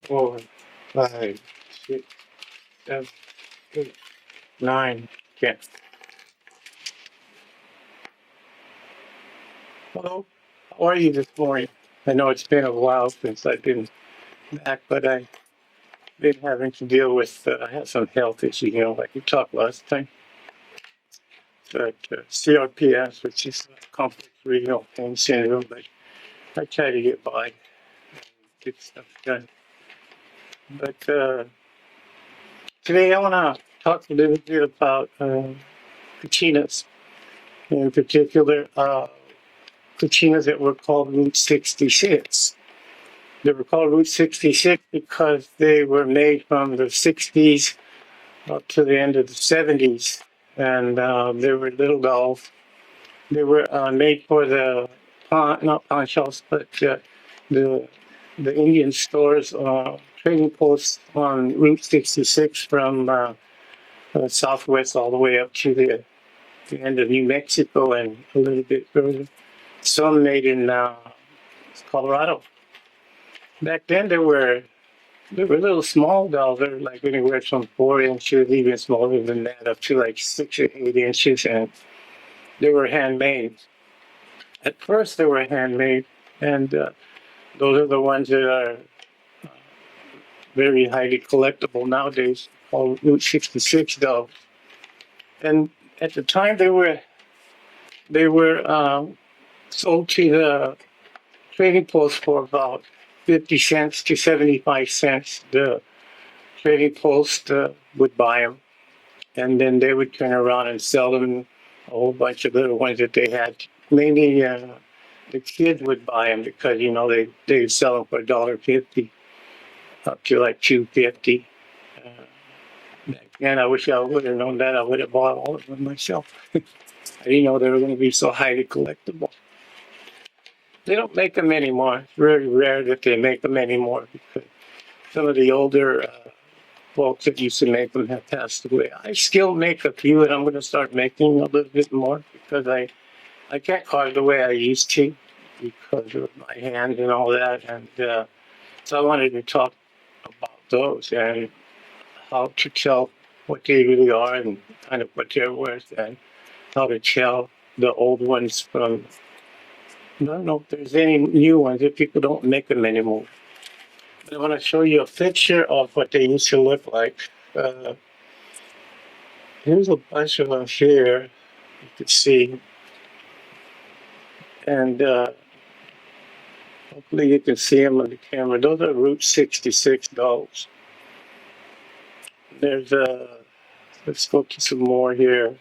4, 5, 6, 7, 8, 9, 10. Hello, how are you this morning? I know it's been a while since I've been back, but I've been having to deal with I have some health issues, like we talked last time. But CRPS, which is complex renal pain syndrome, but I try to get by and get stuff done. But today I want to talk a little bit about Katchinas, in particular Katchinas that were called Route 66. They were called Route 66 because they were made from the 60s up to the end of the 70s. And they were little dolls. They were made for the, not pawn shops, but the Indian stores, trading posts on Route 66 from southwest all the way up to the end of New Mexico and a little bit further. Some made in Colorado. Back then, they were little small dolls. They were like anywhere from 4 inches, even smaller than that, up to like 6 or 8 inches, and they were handmade. At first, they were handmade, and those are the ones that are very highly collectible nowadays, called Route 66 dolls. And at the time, they were sold to the trading post for about 50 cents to 75 cents. The trading post would buy them, and then they would turn around and sell them, a whole bunch of little ones that they had. Mainly the kids would buy them because, they'd sell them for $1.50 up to like $2.50. Back then, I wish I would have known that. I would have bought all of them myself. I didn't know they were going to be so highly collectible. They don't make them anymore. It's very rare that they make them anymore because some of the older folks that used to make them have passed away. I still make a few, and I'm going to start making a little bit more because I can't carve the way I used to because of my hand and all that. And so I wanted to talk about those and how to tell what they really are and kind of what they're worth and how to tell the old ones from. I don't know if there's any new ones if people don't make them anymore. But I want to show you a picture of what they used to look like. Here's a bunch of them here. You can see. And hopefully you can see them on the camera. Those are Route 66 dolls. There's let's go to some more here a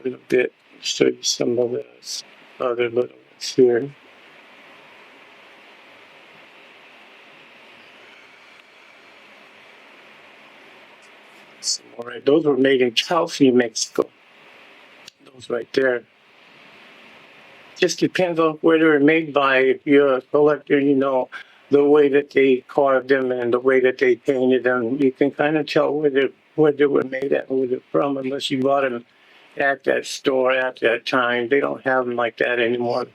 little bit. Show you some of the other little ones here. All right, those were made in Taos, New Mexico. Those right there. Just depends on where they were made by. If you're a collector, the way that they carved them and the way that they painted them. You can kind of tell where they were made at and where they're from, unless you bought them at that store at that time. They don't have them like that anymore.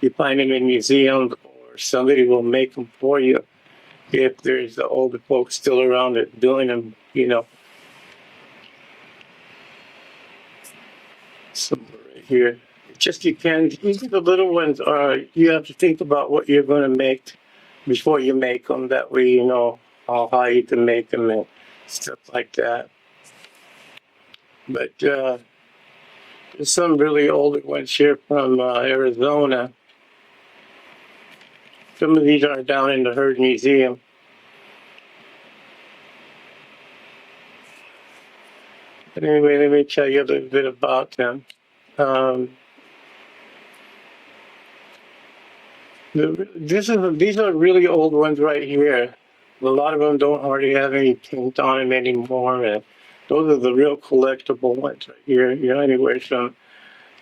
You find them in museums, or somebody will make them for you if there's the older folks still around that doing them. Somewhere right here. It just depends. Even the little ones you have to think about what you're going to make before you make them. That way you know how high you can make them and stuff like that. But there's some really older ones here from Arizona. Some of these are down in the Herd Museum. But anyway, let me tell you a little bit about them. These are really old ones right here. A lot of them don't hardly have any paint on them anymore. And those are the real collectible ones right here. Anywhere from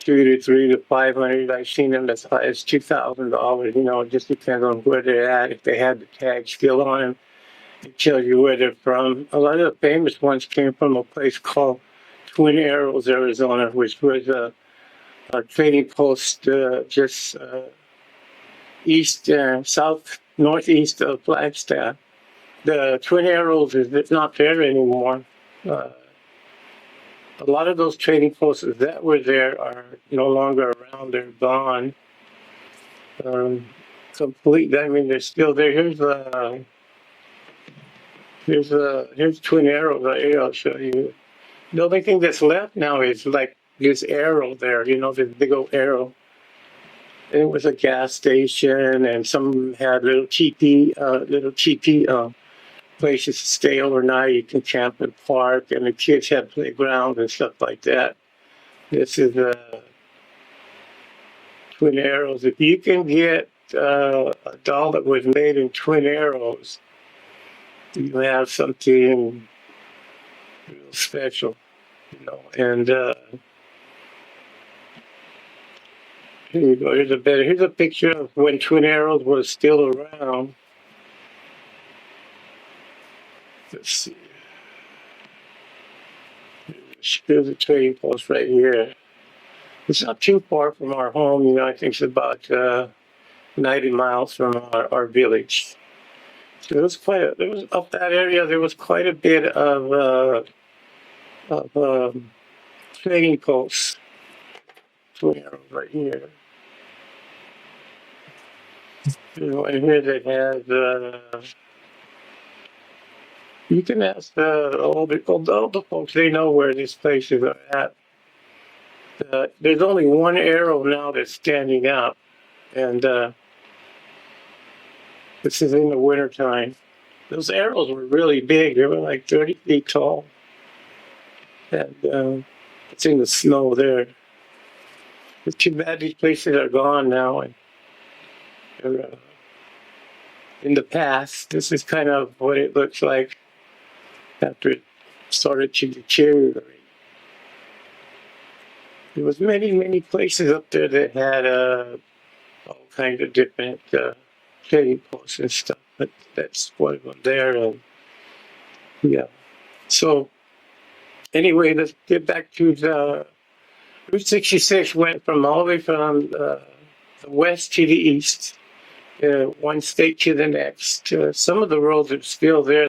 2 to 3 to 500. I've seen them as high as $2,000. It just depends on where they're at. If they had the tag still on them, it tells you where they're from. A lot of the famous ones came from a place called Twin Arrows, Arizona, which was a trading post just northeast of Flagstaff. The Twin Arrows is it's not there anymore. Uh, a lot of those trading posts that were there are no longer around. They're gone. Um, complete. I mean, they're still there. Here's Twin Arrows right here. I'll show you. The only thing that's left now is like this arrow there. You know, this big old arrow. And it was a gas station, and some had little cheapy places to stay overnight. You can camp and park, and the kids had playgrounds and stuff like that. This is Twin Arrows. If you can get a doll that was made in Twin Arrows, you have something real special, you know. And here you go. Here's a picture of when Twin Arrows was still around. Let's see. Here's a trading post right here. It's not too far from our home. You know, I think it's about 90 miles from our village. So there was up that area. There was quite a bit of trading posts. Twin Arrows right here. You know, and here they had. You can ask the older folks. They know where these places are at. There's only one arrow now that's standing out, and this is in the wintertime. Those arrows were really big. They were like 30 feet tall, and it's in the snow there. It's too bad these places are gone now, and they're, in the past. This is kind of what it looks like after it started to deteriorate. There was many places up there that had all kinds of different trading posts and stuff, but that's one of them there. And yeah. So anyway, let's get back to the Route 66 went from all the way from the west to the east, one state to the next. Some of the roads are still there.